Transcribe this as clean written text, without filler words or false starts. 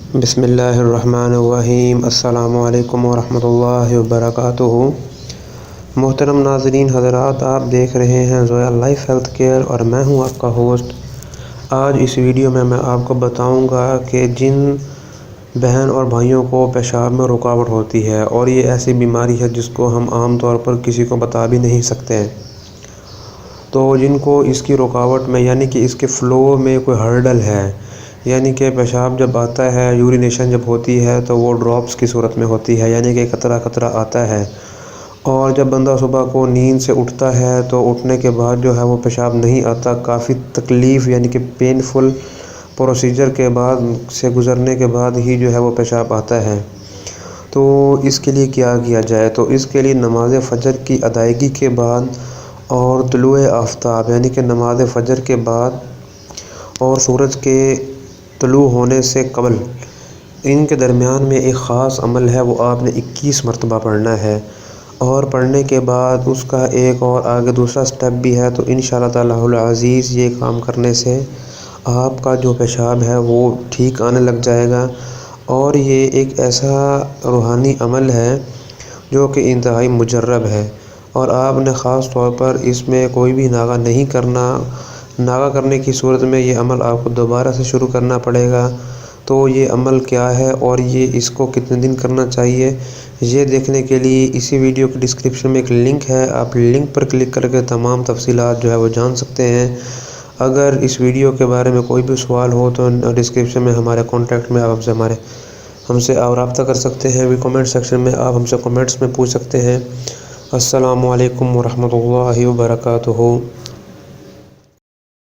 بسم اللہ الرحمن الرحیم۔ السلام علیکم ورحمۃ اللہ وبرکاتہ۔ محترم ناظرین حضرات، آپ دیکھ رہے ہیں زویا لائف ہیلتھ کیئر اور میں ہوں آپ کا ہوسٹ۔ آج اس ویڈیو میں آپ کو بتاؤں گا کہ جن بہن اور بھائیوں کو پیشاب میں رکاوٹ ہوتی ہے اور یہ ایسی بیماری ہے جس کو ہم عام طور پر کسی کو بتا بھی نہیں سکتے، تو جن کو اس کی رکاوٹ میں یعنی کہ اس کے فلو میں کوئی ہرڈل ہے، یعنی کہ پیشاب جب آتا ہے، یورینیشن جب ہوتی ہے تو وہ ڈراپس کی صورت میں ہوتی ہے، یعنی کہ قطرہ قطرہ آتا ہے، اور جب بندہ صبح کو نیند سے اٹھتا ہے تو اٹھنے کے بعد جو ہے وہ پیشاب نہیں آتا، کافی تکلیف یعنی کہ پینفل پروسیجر کے بعد سے گزرنے کے بعد ہی جو ہے وہ پیشاب آتا ہے۔ تو اس کے لیے کیا کیا جائے؟ تو اس کے لیے نماز فجر کی ادائیگی کے بعد اور طلوع آفتاب یعنی کہ نماز فجر کے بعد اور سورج کے طلوع ہونے سے قبل ان کے درمیان میں ایک خاص عمل ہے، وہ آپ نے 21 مرتبہ پڑھنا ہے، اور پڑھنے کے بعد اس کا ایک اور آگے دوسرا سٹیپ بھی ہے۔ تو انشاءاللہ تعالی العزیز یہ کام کرنے سے آپ کا جو پیشاب ہے وہ ٹھیک آنے لگ جائے گا، اور یہ ایک ایسا روحانی عمل ہے جو کہ انتہائی مجرب ہے، اور آپ نے خاص طور پر اس میں کوئی بھی ناغہ نہیں کرنا۔ ناغہ کرنے کی صورت میں یہ عمل آپ کو دوبارہ سے شروع کرنا پڑے گا۔ تو یہ عمل کیا ہے اور یہ اس کو کتنے دن کرنا چاہیے، یہ دیکھنے کے لیے اسی ویڈیو کے ڈسکرپشن میں ایک لنک ہے، آپ لنک پر کلک کر کے تمام تفصیلات جو ہے وہ جان سکتے ہیں۔ اگر اس ویڈیو کے بارے میں کوئی بھی سوال ہو تو ڈسکرپشن میں ہمارے کانٹیکٹ میں آپ ہم سے رابطہ کر سکتے ہیں، بھی کمنٹ سیکشن میں آپ ہم سے کمنٹس میں پوچھ سکتے ہیں۔ السلام علیکم ورحمۃ اللہ وبرکاتہ۔